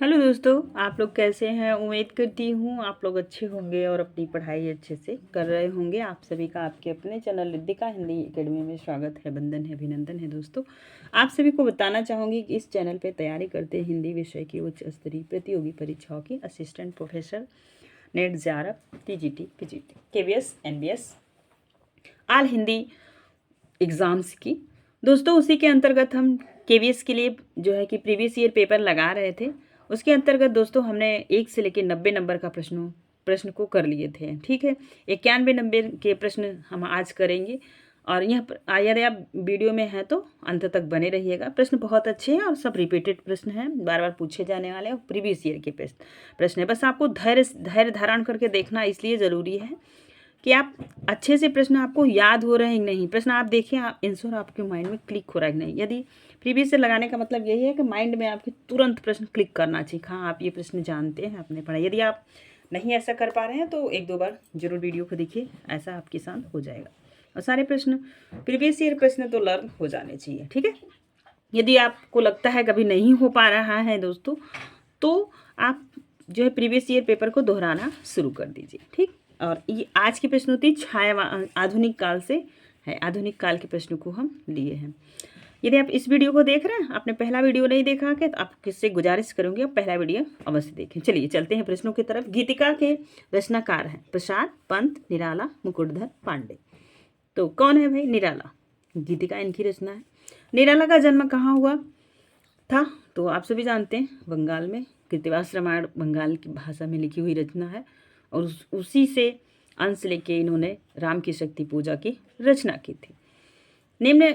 Hello दोस्तों, आप लोग कैसे हैं। उम्मीद करती हूँ आप लोग अच्छे होंगे और अपनी पढ़ाई अच्छे से कर रहे होंगे। आप सभी का आपके अपने चैनल रिद्धिका हिंदी एकेडमी में स्वागत है, वंदन है, अभिनंदन है। दोस्तों, आप सभी को बताना चाहूँगी कि इस चैनल पे तैयारी करते हैं हिंदी विषय की उच्च स्तरीय प्रतियोगी परीक्षाओं की assistant professor, net JRF, TGT, PGT, KVS, NBS, all Hindi exams की। दोस्तों, उसी के अंतर्गत हम केवीएस के लिए जो है कि प्रीवियस ईयर पेपर लगा रहे थे। उसके अंतर्गत दोस्तों हमने 1 से लेकर 90 नंबर का प्रश्न को कर लिए थे। ठीक है, 91 नंबर के प्रश्न हम आज करेंगे। और यदि आप वीडियो में हैं तो अंत तक बने रहिएगा। प्रश्न बहुत अच्छे हैं और सब रिपीटेड प्रश्न हैं, बार बार पूछे जाने वाले और प्रीवियस ईयर के प्रश्न है। बस आपको धैर्य धारण करके देखना इसलिए ज़रूरी है कि आप अच्छे से प्रश्न आपको याद हो रहे हैं कि नहीं। प्रश्न आप देखिए, आप आंसर आपके माइंड में क्लिक हो रहा है कि नहीं। यदि प्रीवियस से लगाने का मतलब यही है कि माइंड में आपके तुरंत प्रश्न क्लिक करना चाहिए। हाँ, आप ये प्रश्न जानते हैं, आपने पढ़ा। यदि आप नहीं ऐसा कर पा रहे हैं तो 1-2 बार जरूर वीडियो को देखिए, ऐसा आपके साथ हो जाएगा। और सारे प्रश्न प्रीवियस ईयर प्रश्न तो लर्न हो जाने चाहिए। ठीक है, यदि आपको लगता है कभी नहीं हो पा रहा है दोस्तों, तो आप जो है प्रीवियस ईयर पेपर को दोहराना शुरू कर दीजिए। ठीक, और ये आज की प्रश्नोत्तरी आधुनिक काल से है। आधुनिक काल के प्रश्नों को हम लिए हैं। यदि आप इस वीडियो को देख रहे हैं, आपने पहला वीडियो नहीं देखा है तो आप किससे गुजारिश करूंगी आप पहला वीडियो अवश्य देखें। चलिए चलते हैं प्रश्नों की तरफ। गीतिका के रचनाकार हैं प्रसाद, पंत, निराला, मुकुटधर, पांडे। तो कौन है भाई निराला? गीतिका इनकी रचना है। निराला का जन्म कहाँ हुआ था? तो आप सभी जानते हैं, बंगाल में। कृतिवास रामायण बंगाल की भाषा में लिखी हुई रचना है और उसी से अंश लेके इन्होंने राम की शक्ति पूजा की रचना की थी। निम्न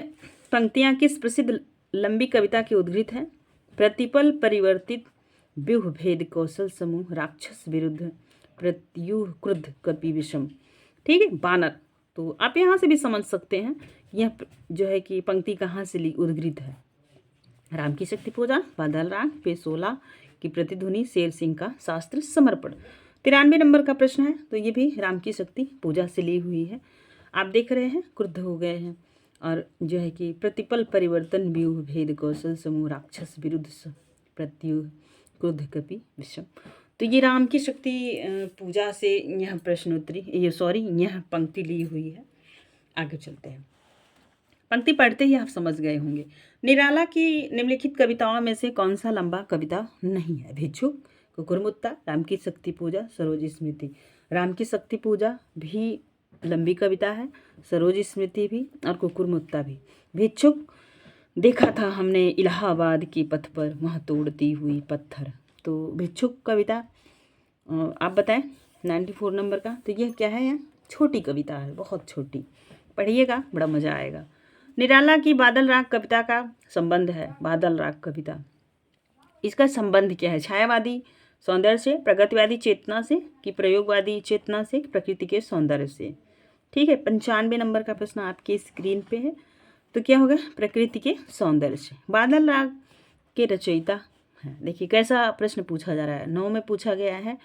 पंक्तियां किस प्रसिद्ध लंबी कविता की उद्धृत हैं? प्रतिपल परिवर्तित व्यूह भेद कौशल समूह राक्षस विरुद्ध प्रत्युह क्रुद्ध कपि विषम। ठीक है, बानर। तो आप यहाँ से भी समझ सकते हैं यह जो है कि पंक्ति कहाँ से उद्धृत है। राम की शक्ति पूजा, बादल राग पे 16 की प्रतिध्वनि, शेर सिंह का शास्त्र समर्पण। 93 नंबर का प्रश्न है, तो ये भी राम की शक्ति पूजा से ली हुई है। आप देख रहे हैं क्रुद्ध हो गए हैं और जो है कि प्रतिपल परिवर्तन व्यूह भेद कौशल समूह राक्षस विरुद्ध प्रत्युह क्रुद्ध कपि विषम। तो ये राम की शक्ति पूजा से यह प्रश्नोत्तरी यह पंक्ति ली हुई है। आगे चलते हैं। पंक्ति पढ़ते ही आप समझ गए होंगे। निराला की निम्नलिखित कविताओं में से कौन सा लंबा कविता नहीं है? भिक्षुक, कुकुरमुत्ता, राम की शक्ति पूजा, सरोज स्मृति। राम की शक्ति पूजा भी लंबी कविता है, सरोज स्मृति भी और कुकुरमुत्ता भी। भिक्षुक, देखा था हमने इलाहाबाद की पथ पर वह तोड़ती हुई पत्थर। तो भिक्षुक कविता आप बताएं 94 नंबर का। तो यह क्या है? छोटी कविता है, बहुत छोटी। पढ़िएगा, बड़ा मजा आएगा। निराला की बादल राग कविता का संबंध है। बादल राग कविता, इसका संबंध क्या है? छायावादी सौंदर्य से, प्रगतिवादी चेतना से, कि प्रयोगवादी चेतना से, प्रकृति के सौंदर्य से। ठीक है, 95 नंबर का प्रश्न आपकी स्क्रीन पे है। तो क्या होगा? प्रकृति के सौंदर्य से। बादल राग के रचयिता है। देखिए कैसा प्रश्न पूछा जा रहा है। 9 में पूछा गया है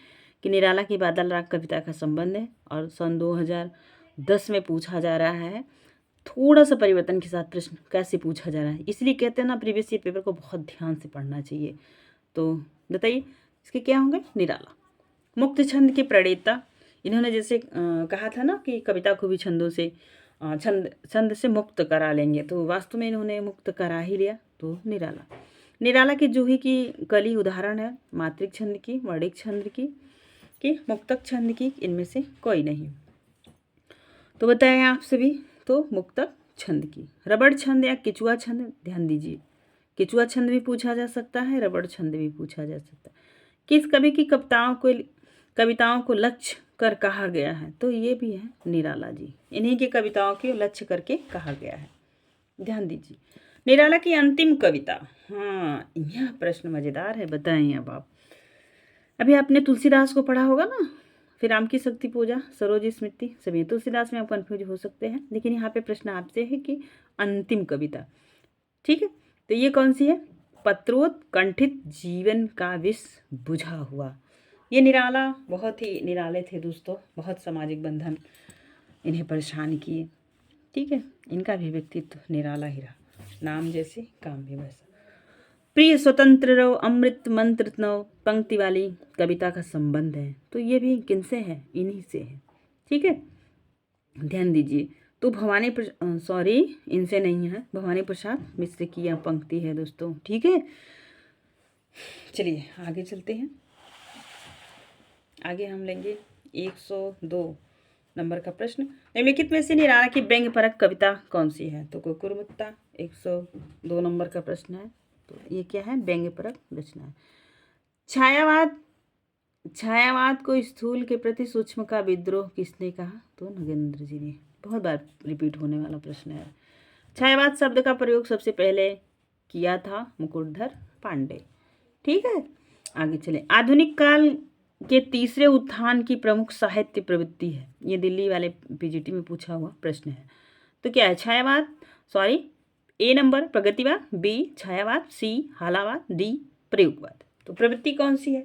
कि निराला की बादल राग कविता का संबंध है, और सन 2010 में पूछा जा रहा है। थोड़ा सा परिवर्तन के साथ प्रश्न कैसे पूछा जा रहा है, इसलिए कहते हैं ना प्रीवियस ईयर पेपर को बहुत ध्यान से पढ़ना चाहिए। तो बताइए इसके क्या होंगे? निराला मुक्त छंद के प्रणेता। इन्होंने जैसे कहा था ना कि कविता को भी छंदों से छंद से मुक्त करा लेंगे, तो वास्तव में इन्होंने मुक्त करा ही लिया। तो निराला की जूही की कली उदाहरण है मात्रिक छंद की, वर्णिक छंद की, मुक्तक छंद की, इनमें से कोई नहीं। तो बताएं आप सभी, तो मुक्तक छंद की। रबड़ छंद या किचुआ छंद, ध्यान दीजिए, किचुआ छंद भी पूछा जा सकता है, रबड़ छंद भी पूछा जा सकता है। किस कवि की कविताओं को लक्ष्य कर कहा गया है? तो ये भी है निराला जी, इन्हीं की कविताओं को लक्ष्य करके कहा गया है। ध्यान दीजिए, निराला की अंतिम कविता। हाँ, यह प्रश्न मजेदार है, बताएं अब आप। अभी आपने तुलसीदास को पढ़ा होगा ना, फिर राम की शक्ति पूजा, सरोज स्मृति, सभी तुलसीदास में आप कन्फ्यूज हो सकते हैं, लेकिन यहाँ पे प्रश्न आपसे है कि अंतिम कविता। ठीक है, तो ये कौन सी है? पत्रोत्कंठित जीवन का विष बुझा हुआ। ये निराला बहुत ही निराले थे दोस्तों, बहुत सामाजिक बंधन इन्हें परेशान किए। ठीक है, इनका भी व्यक्तित्व निराला ही रहा, नाम जैसे काम भी वैसा। प्रिय स्वतंत्र रहो अमृत मंत्र नव पंक्ति वाली कविता का संबंध है। तो ये भी किनसे है? इन्हीं से है। ठीक है, ध्यान दीजिए। तो सॉरी, इनसे नहीं है, भवानी प्रसाद मिश्र की यह पंक्ति है दोस्तों। ठीक है, चलिए आगे चलते हैं। आगे हम लेंगे 102 नंबर का प्रश्न। निम्नलिखित में से निराला की व्यंग्य परक कविता कौन सी है? तो कुकुरमुत्ता 102 नंबर का प्रश्न है। तो ये क्या है? व्यंग्य परक रचना है। छायावाद को स्थूल के प्रति सूक्ष्म का विद्रोह किसने कहा? तो नगेंद्र जी ने। बहुत बार रिपीट होने वाला प्रश्न है। छायावाद शब्द का प्रयोग सबसे पहले किया था मुकुटधर पांडे। ठीक है, आगे चले। आधुनिक काल के तीसरे उत्थान की प्रमुख साहित्य प्रवृत्ति है। ये दिल्ली वाले पीजीटी में पूछा हुआ प्रश्न है। तो क्या है? छायावाद, सॉरी, ए नंबर प्रगतिवाद, बी छायावाद, सी हालावाद, डी प्रयोगवाद। तो प्रवृत्ति कौन सी है?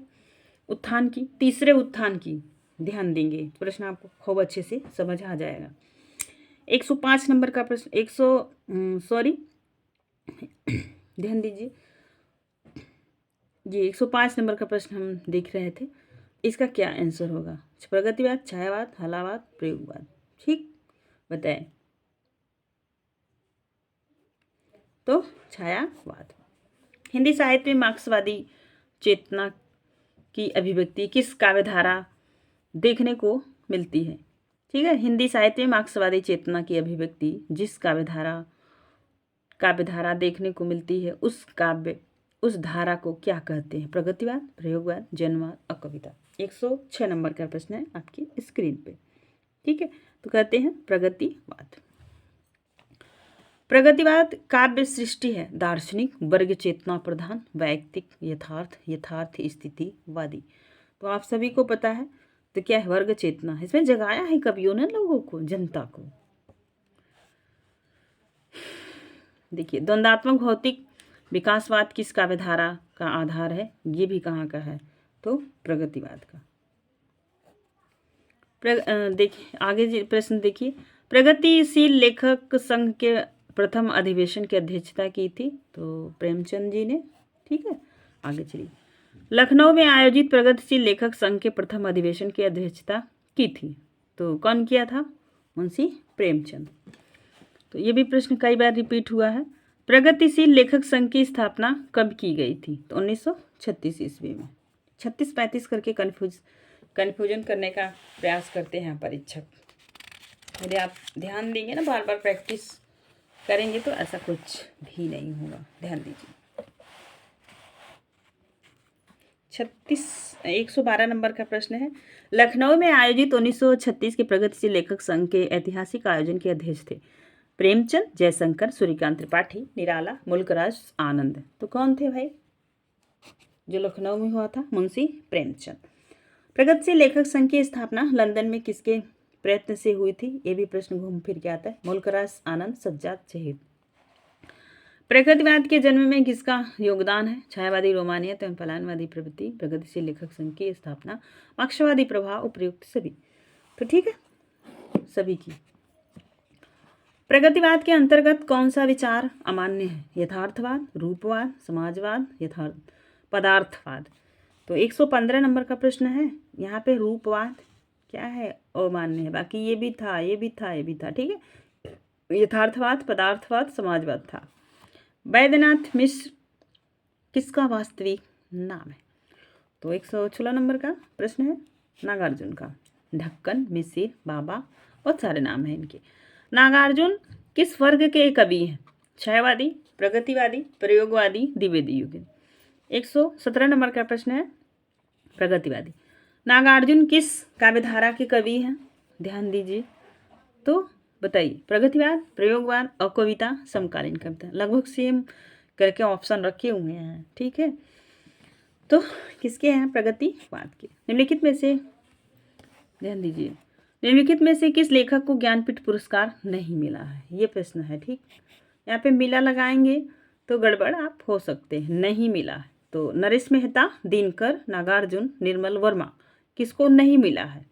उत्थान की, तीसरे उत्थान की। ध्यान देंगे, प्रश्न आपको खूब अच्छे से समझ आ जाएगा। 105 नंबर का प्रश्न, सॉरी ध्यान दीजिए, ये 105 नंबर का प्रश्न हम देख रहे थे। इसका क्या आंसर होगा? प्रगतिवाद, छायावाद, हालावाद, प्रयोगवाद। ठीक, बताएं। तो छायावाद। हिंदी साहित्य में मार्क्सवादी चेतना की अभिव्यक्ति किस काव्यधारा देखने को मिलती है? ठीक है, हिंदी साहित्य में मार्क्सवादी चेतना की अभिव्यक्ति जिस काव्यधारा देखने को मिलती है उस धारा को क्या कहते हैं? प्रगतिवाद, प्रयोगवाद, जनवाद और कविता। 106 नंबर का प्रश्न है आपकी स्क्रीन पे। ठीक है, तो कहते हैं प्रगतिवाद। प्रगतिवाद काव्य सृष्टि है दार्शनिक, वर्ग चेतना प्रधान, वैयक्तिक, यथार्थ स्थितिवादी। तो आप सभी को पता है। तो क्या है? वर्ग चेतना। इसमें जगाया है कवियों ने लोगों को, जनता को। देखिए, द्वंद्वात्मक भौतिक विकासवाद किस काव्यधारा का आधार है? ये भी कहाँ का है? तो प्रगतिवाद का। देखिए आगे प्रश्न देखिए। प्रगतिशील लेखक संघ के प्रथम अधिवेशन की अध्यक्षता की थी? तो प्रेमचंद जी ने। ठीक है, आगे चलिए। लखनऊ में आयोजित प्रगतिशील लेखक संघ के प्रथम अधिवेशन की अध्यक्षता की थी? तो कौन किया था? मुंशी प्रेमचंद। तो ये भी प्रश्न कई बार रिपीट हुआ है। प्रगतिशील लेखक संघ की स्थापना कब की गई थी? तो 1936 ईस्वी में। 36-35 करके कन्फ्यूजन करने का प्रयास करते हैं परीक्षक। यदि आप ध्यान देंगे ना, बार बार प्रैक्टिस करेंगे तो ऐसा कुछ भी नहीं होगा। ध्यान दीजिए। 112 नंबर का प्रश्न है। लखनऊ में आयोजित 1936 के प्रगतिशील लेखक संघ के ऐतिहासिक आयोजन के अध्यक्ष थे? प्रेमचंद, जयशंकर, सूर्यकांत त्रिपाठी, निराला, मुल्कराज आनंद। तो कौन थे भाई जो लखनऊ में हुआ था? मुंशी प्रेमचंद। प्रगतिशील लेखक संघ की स्थापना लंदन में किसके प्रयत्न से हुई थी? ये भी प्रश्न घूम फिर के आता है। मुल्कराज आनंद, सज्जाद शहीद। प्रगतिवाद के जन्म में किसका योगदान है? छायावादी, रोमानियत एवं पलायनवादी प्रवृत्ति, प्रगतिशील लेखक संघ की स्थापना, मार्क्सवादी प्रभाव, उपयुक्त सभी। तो ठीक है, सभी की। प्रगतिवाद के अंतर्गत कौन सा विचार अमान्य है? यथार्थवाद, रूपवाद, समाजवाद, पदार्थवाद। तो 115 नंबर का प्रश्न है। यहाँ पे रूपवाद क्या है? अमान्य है। बाकी ये भी था, ये भी था, ये भी था। ठीक है, यथार्थवाद, पदार्थवाद, समाजवाद था। वैद्यनाथ मिश्र किसका वास्तविक नाम है? तो 116 नंबर का प्रश्न है नागार्जुन का। ढक्कन, मिसिर, बाबा, बहुत सारे नाम हैं इनके। नागार्जुन किस वर्ग के कवि हैं? छायावादी, प्रगतिवादी, प्रयोगवादी, द्विवेदी युगल। 117 नंबर का प्रश्न है प्रगतिवादी। नागार्जुन किस काव्यधारा के कवि हैं? ध्यान दीजिए, तो बताइए। प्रगतिवाद, प्रयोगवाद और कविता, समकालीन कविता। लगभग सेम करके ऑप्शन रखे हुए हैं। ठीक है, तो किसके हैं? प्रगतिवाद के। निम्नलिखित में से, ध्यान दीजिए, निम्नलिखित में से किस लेखक को ज्ञानपीठ पुरस्कार नहीं मिला है? ये प्रश्न है। ठीक, यहाँ पे मिला लगाएंगे तो गड़बड़ आप हो सकते हैं। नहीं मिला है तो नरेश मेहता, दिनकर, नागार्जुन, निर्मल वर्मा। किसको नहीं मिला है?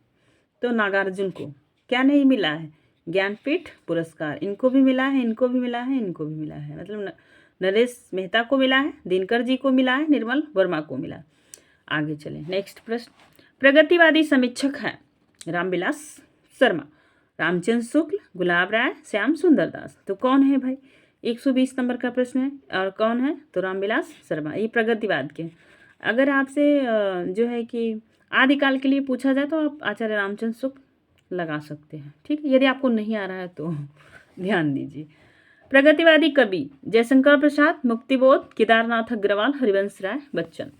तो नागार्जुन को क्या नहीं मिला है? ज्ञानपीठ पुरस्कार। इनको भी मिला है, इनको भी मिला है, इनको भी मिला है। मतलब नरेश मेहता को मिला है, दिनकर जी को मिला है, निर्मल वर्मा को मिला। आगे चलें, नेक्स्ट प्रश्न। प्रगतिवादी समीक्षक हैं रामविलास शर्मा, रामचंद्र शुक्ल, गुलाब राय, श्याम सुंदर दास। तो कौन है भाई? 120 नंबर का प्रश्न है, और कौन है? तो रामविलास शर्मा। ये प्रगतिवाद के। अगर आपसे जो है कि आदिकाल के लिए पूछा जाए तो आप आचार्य रामचंद्र शुक्ल लगा सकते हैं, ठीक है, यदि आपको नहीं आ रहा है तो ध्यान दीजिए। प्रगतिवादी कवि जयशंकर प्रसाद, मुक्तिबोध, केदारनाथ अग्रवाल, हरिवंश राय बच्चन।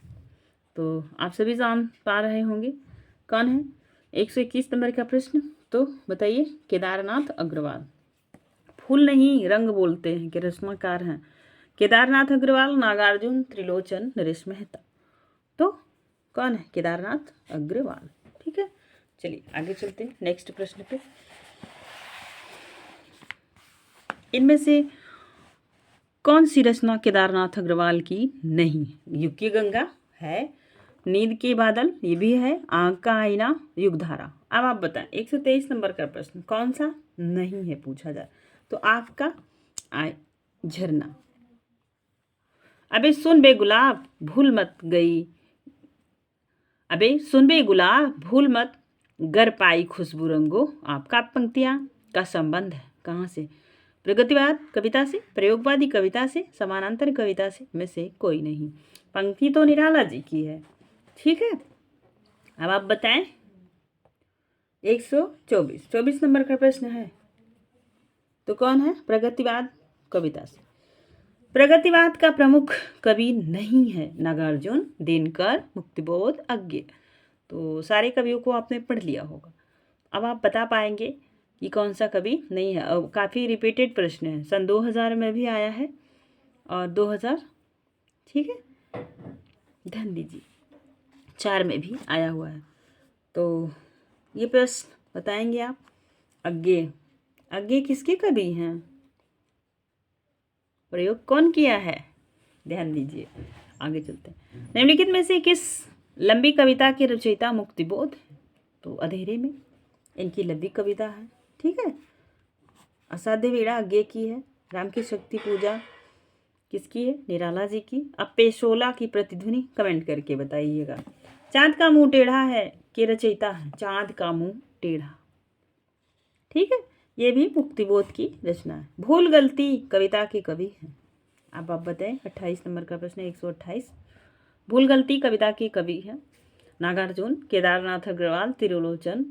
तो आप सभी जान पा रहे होंगे कौन है। 121 नंबर का प्रश्न, तो बताइए। केदारनाथ अग्रवाल। फूल नहीं रंग बोलते हैं कि रचनाकार हैं केदारनाथ अग्रवाल, नागार्जुन, त्रिलोचन, नरेश मेहता। तो कौन है? केदारनाथ अग्रवाल, ठीक है। चलिए आगे चलते हैं नेक्स्ट प्रश्न पे। इनमें से कौन सी रचना केदारनाथ अग्रवाल की नहीं? युग की गंगा है, नींद के बादल ये भी है, आंख का आईना, युगधारा। अब आप बताएं 123 नंबर का प्रश्न कौन सा नहीं है पूछा जाए तो आंख का झरना। अबे सुन बे गुलाब भूल मत गई, अबे सुन बे गुलाब भूल मत गर पाई खुशबू रंगो। आपका पंक्तियां का संबंध है कहाँ से? प्रगतिवाद कविता से, प्रयोगवादी कविता से, समानांतर कविता से, में से कोई नहीं। पंक्ति तो निराला जी की है, ठीक है। अब आप बताएं 124 नंबर का प्रश्न है, तो कौन है? प्रगतिवाद कविता से। प्रगतिवाद का प्रमुख कवि नहीं है नागार्जुन, दिनकर, मुक्तिबोध, अज्ञे। तो सारे कवियों को आपने पढ़ लिया होगा। अब आप बता पाएंगे कि कौन सा कवि नहीं है। अब काफ़ी रिपीटेड प्रश्न है, सन 2000 में भी आया है और 2000, ठीक है, ध्यान दीजिए, 4 में भी आया हुआ है। तो ये प्रश्न बताएंगे आप। अज्ञे किसके कवि हैं? प्रयोग कौन किया है? ध्यान दीजिए, आगे चलते हैं। निम्नलिखित में से किस लंबी कविता के रचयिता मुक्तिबोध है? तो अंधेरे में इनकी लंबी कविता है, ठीक है। असाध्य वीणा अज्ञे की है। राम की शक्ति पूजा किसकी है? निराला जी की। अब पेशोला की प्रतिध्वनि कमेंट करके बताइएगा। चांद का मुंह टेढ़ा है के रचयिता है? चांद का मुंह टेढ़ा, ठीक है, ये भी मुक्तिबोध की रचना है। भूल गलती कविता के कवि हैं। अब आप बताएं 28 नंबर का प्रश्न है, 128। भूल गलती कविता के कवि है नागार्जुन, केदारनाथ अग्रवाल, त्रिलोचन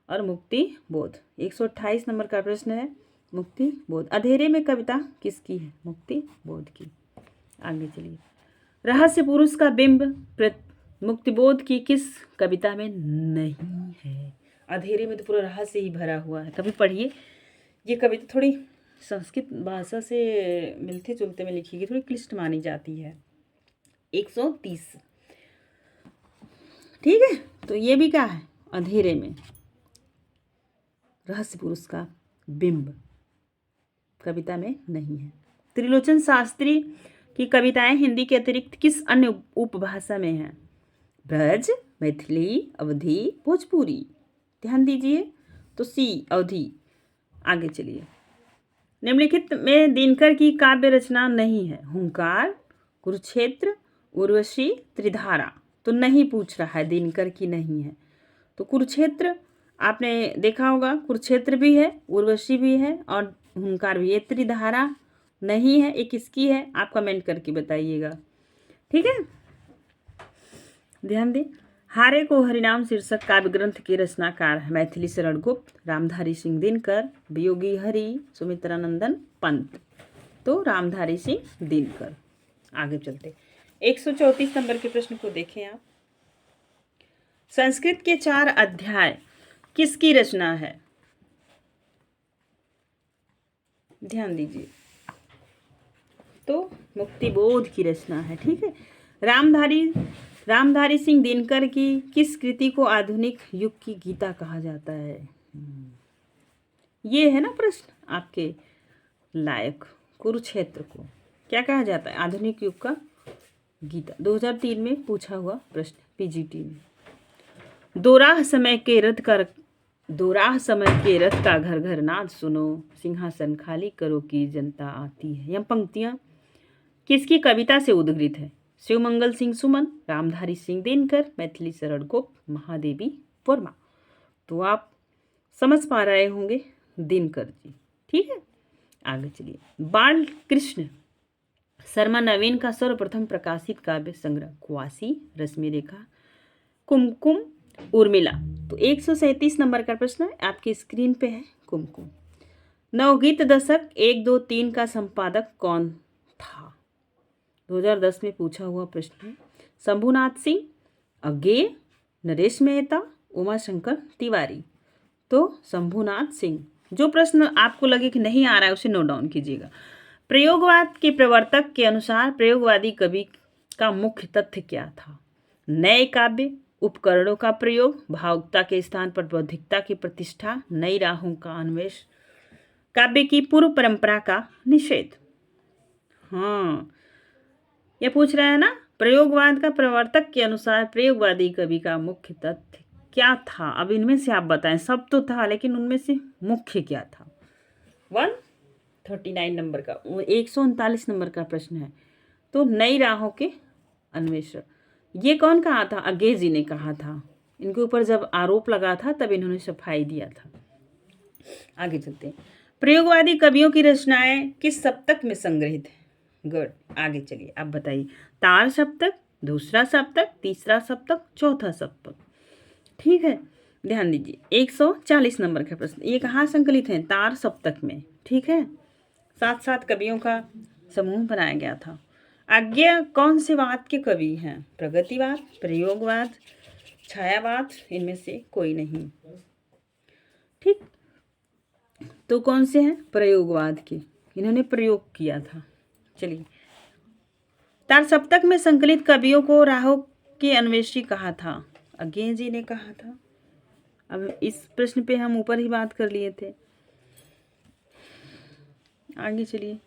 और मुक्तिबोध। 128 नंबर का प्रश्न है मुक्तिबोध। अंधेरे में कविता किसकी है? मुक्तिबोध की। आगे चलिए। रहस्य पुरुष का बिंब मुक्तिबोध की किस कविता में नहीं है? अंधेरे में तो पूरा रहस्य ही भरा हुआ है। कभी पढ़िए, ये कविता थोड़ी संस्कृत भाषा से मिलते जुलते में लिखी गई, थोड़ी क्लिष्ट मानी जाती है। 130, ठीक है। तो ये भी क्या है? अंधेरे में रहस्य पुरुष का बिंब कविता में नहीं है। त्रिलोचन शास्त्री की कविताएं हिंदी के अतिरिक्त किस अन्य उपभाषा में हैं? ब्रज, मैथिली, अवधी, भोजपुरी। ध्यान दीजिए, तो सी अवधी। आगे चलिए। निम्नलिखित में दिनकर की काव्य रचना नहीं है? हुंकार, कुरुक्षेत्र, उर्वशी, त्रिधारा। तो नहीं पूछ रहा है, दिनकर की नहीं है। तो कुरुक्षेत्र आपने देखा होगा, कुरुक्षेत्र भी है, उर्वशी भी है और हुंकार भी है। त्रिधारा नहीं है, ये किसकी है? आप कमेंट करके बताइएगा, ठीक है। ध्यान दें। हारे को हरिनाम शीर्षक काव्य ग्रंथ के रचनाकार है मैथिली शरण गुप्त, रामधारी सिंह दिनकर, वियोगी हरि, सुमित्रानंदन पंत। तो रामधारी सिंह दिनकर। आगे चलते 134 नंबर के प्रश्न को देखें आप। संस्कृत के 4 अध्याय किसकी रचना है? ध्यान दीजिए, तो मुक्तिबोध की रचना है, ठीक है। रामधारी सिंह दिनकर की किस कृति को आधुनिक युग की गीता कहा जाता है? ये है ना प्रश्न आपके लायक। कुरुक्षेत्र को क्या कहा जाता है? आधुनिक युग का गीता। 2003 में पूछा हुआ प्रश्न पीजीटी में। दोराह समय के रथ का घर घर नाद सुनो, सिंहासन खाली करो की जनता आती है। यह पंक्तियां किसकी कविता से उद्गृत है? शिवमंगल सिंह सुमन, रामधारी सिंह दिनकर, मैथिली शरण गुप्त, महादेवी वर्मा। तो आप समझ पा रहे होंगे दिनकर जी। ठीक है, आगे चलिए। बाल कृष्ण शर्मा नवीन का सर्वप्रथम प्रकाशित काव्य संग्रह कुआसी, रश्मि रेखा, कुमकुम, उर्मिला। तो 137 नंबर का प्रश्न है, आपकी स्क्रीन पे है कुमकुम। नवगीत दशक 1, 2, 3 का संपादक कौन था? 2010 में पूछा हुआ प्रश्न है। शंभुनाथ सिंह, अज्ञेय, नरेश मेहता, उमाशंकर तिवारी। तो शंभुनाथ सिंह। जो प्रश्न आपको लगे कि नहीं आ रहा है उसे नोट डाउन कीजिएगा। प्रयोगवाद के प्रवर्तक के अनुसार प्रयोगवादी कवि का मुख्य तथ्य क्या था? नए काव्य, उपकरणों का प्रयोग, भावुकता के स्थान पर बौद्धिकता की प्रतिष्ठा, नई राहों का अन्वेष, काव्य की पूर्व परंपरा का निषेध। हाँ, यह पूछ रहा है ना, प्रयोगवाद का प्रवर्तक के अनुसार प्रयोगवादी कवि का मुख्य तथ्य क्या था? अब इनमें से आप बताएं, सब तो था लेकिन उनमें से मुख्य क्या था? 139 नंबर का, 139 नंबर का प्रश्न है। तो नई राहों के अन्वेषण, ये कौन कहा था? अज्ञेय जी ने कहा था। इनके ऊपर जब आरोप लगा था तब इन्होंने सफाई दिया था। आगे चलते हैं। प्रयोगवादी कवियों की रचनाएं किस सप्तक में संग्रहित है? गुड, आगे चलिए, आप बताइए। तार सप्तक, दूसरा सप्तक, तीसरा सप्तक, चौथा सप्तक। ठीक है, ध्यान दीजिए। 140 नंबर का प्रश्न, ये कहाँ संकलित है? तार सप्तक में। ठीक है, 7 कवियों का समूह बनाया गया था। अज्ञेय कौन से वाद के कवि हैं? प्रगतिवाद, प्रयोगवाद, छायावाद, इनमें से कोई नहीं। ठीक, तो कौन से हैं? प्रयोगवाद के, इन्होंने प्रयोग किया था। चलिए, तार सप्तक में संकलित कवियों को राहों के अन्वेषी कहा था? अज्ञेय जी ने कहा था। अब इस प्रश्न पे हम ऊपर ही बात कर लिए थे। आगे चलिए।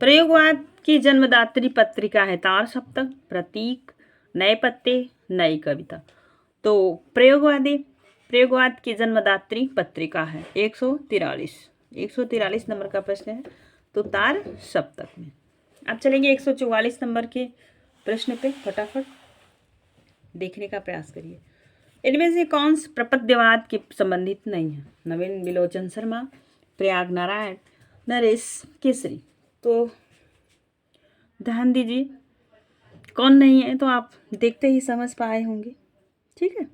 प्रयोगवाद की जन्मदात्री पत्रिका है तार सप्तक, प्रतीक, नए पत्ते, नई कविता। तो प्रयोगवाद की जन्मदात्री पत्रिका है 143 नंबर का प्रश्न है। तो तार सप्तक में। अब चलेंगे 144 नंबर के प्रश्न पे, फटाफट देखने का प्रयास करिए। इनमें से कौन प्रपद्यवाद के संबंधित नहीं है? नवीन बिलोचन शर्मा, प्रयाग नारायण, नरेश केसरी। तो ध्यान दीजिए, कौन नहीं है तो आप देखते ही समझ पाए होंगे। ठीक है,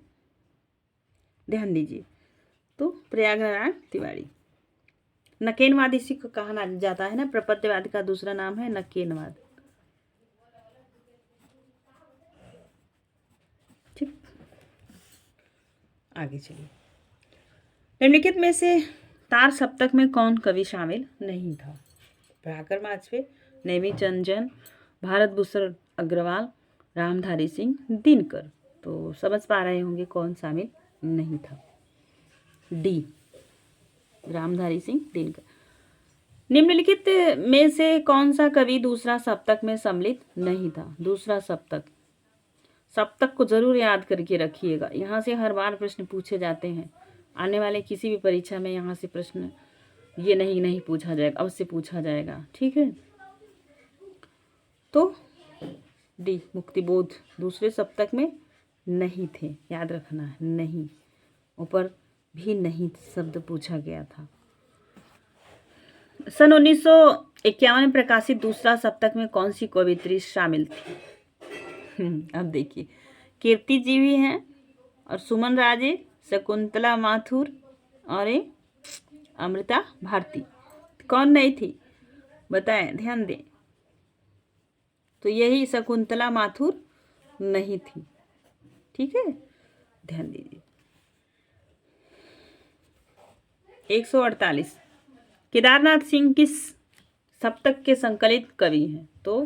ध्यान दीजिए। तो प्रयाग नारायण तिवारी। नकेनवाद इसी को कहा जाता है ना, प्रपद्यवाद का दूसरा नाम है नकेनवाद। ठीक, आगे चलिए। निम्नलिखित में से तार सप्तक में कौन कवि शामिल नहीं था? प्रभाकर माछवे, नेमी चंद, भारत भूषण अग्रवाल, रामधारी सिंह दिनकर। तो समझ पा रहे होंगे कौन शामिल नहीं था। डी, रामधारी सिंह दिनकर। निम्नलिखित में से कौन सा कवि दूसरा सप्तक में सम्मिलित नहीं था? दूसरा सप्तक, सप्तक को जरूर याद करके रखिएगा, यहाँ से हर बार प्रश्न पूछे जाते हैं। आने वाले किसी भी परीक्षा में यहाँ से प्रश्न ये नहीं पूछा जाएगा, अवश्य पूछा जाएगा। ठीक है, तो डी, मुक्तिबोध दूसरे सप्तक में नहीं थे, याद रखना है, नहीं, ऊपर भी नहीं शब्द पूछा गया था। सन 1951 में प्रकाशित दूसरा सप्तक में कौन सी कवियत्री शामिल थी? अब देखिए, कीर्ति जी भी हैं और सुमन राजे, शकुंतला माथुर और अमृता भारती। कौन नहीं थी बताएं, ध्यान दें। तो यही शकुंतला माथुर नहीं थी। ठीक है, ध्यान दीजिए। 148, केदारनाथ सिंह किस सप्तक के संकलित कवि हैं? तो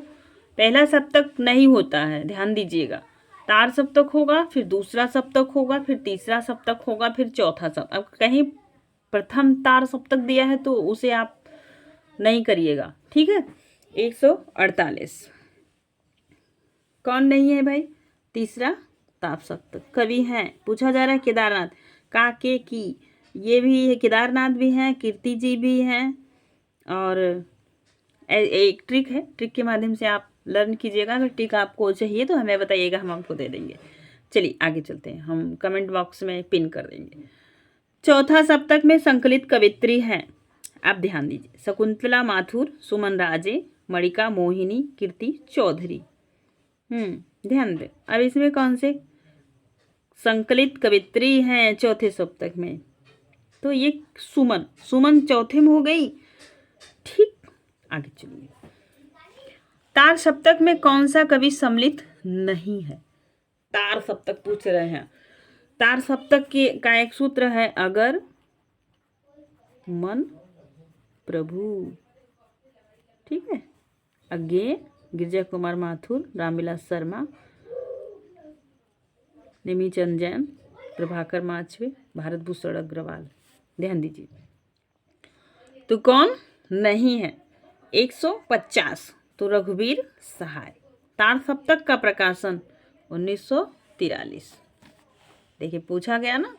पहला सप्तक नहीं होता है, ध्यान दीजिएगा। तार सप्तक होगा, फिर दूसरा सप्तक होगा, फिर तीसरा सप्तक होगा, फिर चौथा सप्तक। अब कहीं प्रथम तार सप्तक दिया है तो उसे आप नहीं करिएगा। ठीक है, 148 कौन नहीं है भाई? तीसरा ताप सप्तक कवि हैं, पूछा जा रहा है केदारनाथ, काके की, ये भी है, केदारनाथ भी हैं, कीर्ति जी भी हैं और एक ट्रिक है, ट्रिक के माध्यम से आप लर्न कीजिएगा। अगर ट्रिक आपको चाहिए तो हमें बताइएगा, हम आपको दे देंगे। चलिए आगे चलते हैं, हम कमेंट बॉक्स में पिन कर देंगे। चौथा सप्तक में संकलित कवित्री हैं, आप ध्यान दीजिए। शकुंतला माथुर, सुमन राजे, मणिका मोहिनी, कीर्ति चौधरी। ध्यान दें। अब इसमें कौन से संकलित कवित्री हैं चौथे सप्तक में? तो ये सुमन, सुमन चौथे में हो गई। ठीक, आगे चलिए। तार सप्तक में कौन सा कवि सम्मिलित नहीं है? तार सप्तक पूछ रहे हैं। तार सप्तक का एक सूत्र है, अगर मन प्रभु। ठीक है, अज्ञेय, गिरिजा कुमार माथुर, रामविलास शर्मा, नेमीचंद जैन, प्रभाकर माछवे, भारत भूषण अग्रवाल। ध्यान दीजिए। तो कौन नहीं है? 150, तो रघुवीर सहाय। तार सप्तक का प्रकाशन 1943। देखिए पूछा गया ना,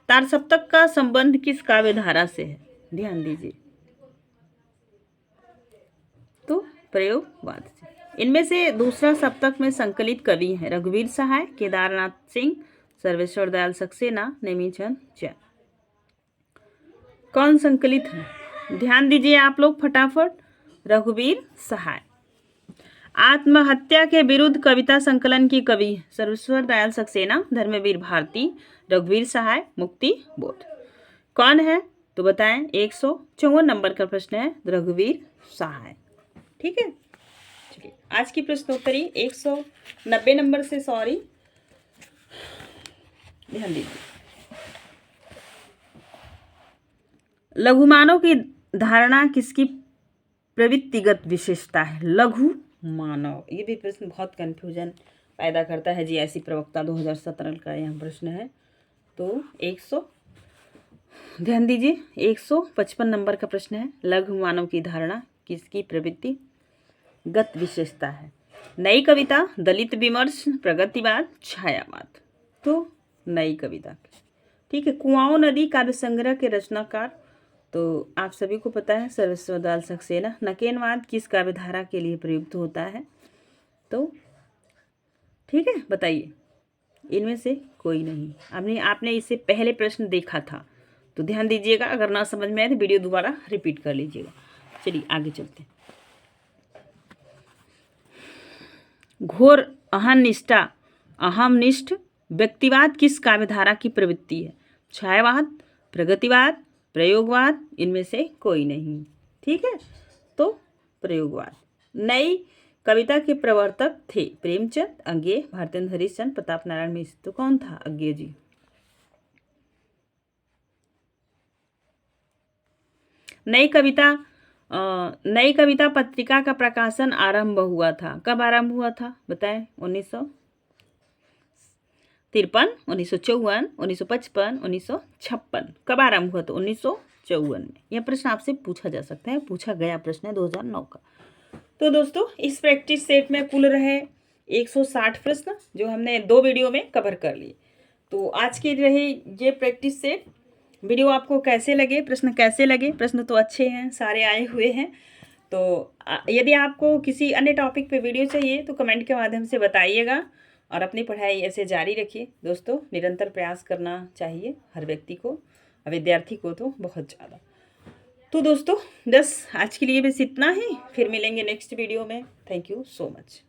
तार सप्तक का संबंध किस काव्य धारा से है? ध्यान दीजिए। तो प्रयोगवाद से। इनमें से दूसरा सप्तक में संकलित कवि हैं रघुवीर सहाय, केदारनाथ सिंह, सर्वेश्वर दयाल सक्सेना, नेमीचंद जैन। कौन संकलित है? ध्यान दीजिए आप लोग फटाफट। रघुवीर सहाय। आत्महत्या के विरुद्ध कविता संकलन की कवि सर्वेश्वर दयाल सक्सेना, धर्मवीर भारती, रघुवीर सहाय, मुक्ति बोध। कौन है तो बताएं। 154 नंबर का प्रश्न है, रघुवीर सहाय। ठीक है, चलिए आज की प्रश्नोत्तरी 190 नंबर से, सॉरी, ध्यान दीजिए। लघु मानव की धारणा किसकी प्रवृत्तिगत विशेषता है? लघु मानव, ये भी प्रश्न बहुत कंफ्यूजन पैदा करता है। जीआईसी प्रवक्ता 2017 का यह प्रश्न है। तो 100, ध्यान दीजिए, 155 नंबर का प्रश्न है, लघु मानव की धारणा किसकी प्रवृत्तिगत विशेषता है? नई कविता, दलित विमर्श, प्रगतिवाद, छायावाद। तो नई कविता। ठीक है, कुआओं नदी काव्य संग्रह के रचनाकार तो आप सभी को पता है सर्वेश्वर दयाल सक्सेना। नकेनवाद किस काव्य धारा के लिए प्रयुक्त होता है? तो ठीक है, बताइए। इनमें से कोई नहीं। आपने इससे पहले प्रश्न देखा था, तो ध्यान दीजिएगा। अगर ना समझ में आए तो वीडियो दोबारा रिपीट कर लीजिएगा। चलिए आगे चलते हैं। घोर अहंनिष्ठा, अहमनिष्ठ व्यक्तिवाद किस काव्यधारा की प्रवृत्ति है? छायावाद, प्रगतिवाद, प्रयोगवाद, इनमें से कोई नहीं। ठीक है, तो प्रयोगवाद। नई कविता के प्रवर्तक थे प्रेमचंद, अज्ञेय, भारतेंद्र हरिश्चंद्र, प्रताप नारायण मिश्र। तो कौन था? अज्ञेय जी। नई कविता पत्रिका का प्रकाशन आरंभ हुआ था। कब आरंभ हुआ था बताएं? 1953, 1954, 1955, 1956। कब आरंभ हुआ? तो 1954 में। यह प्रश्न आपसे पूछा जा सकता है, पूछा गया प्रश्न है 2009 का। तो दोस्तों इस प्रैक्टिस सेट में कुल रहे 160 प्रश्न, जो हमने 2 वीडियो में कवर कर लिए। तो आज की रही ये प्रैक्टिस सेट। वीडियो आपको कैसे लगे, प्रश्न कैसे लगे? प्रश्न तो अच्छे हैं, सारे आए हुए हैं। तो यदि आपको किसी अन्य टॉपिक पे वीडियो चाहिए तो कमेंट के माध्यम से बताइएगा, और अपनी पढ़ाई ऐसे जारी रखिए। दोस्तों निरंतर प्रयास करना चाहिए हर व्यक्ति को, विद्यार्थी को तो बहुत ज़्यादा। तो दोस्तों बस आज के लिए बस इतना ही, फिर मिलेंगे नेक्स्ट वीडियो में। Thank you so much.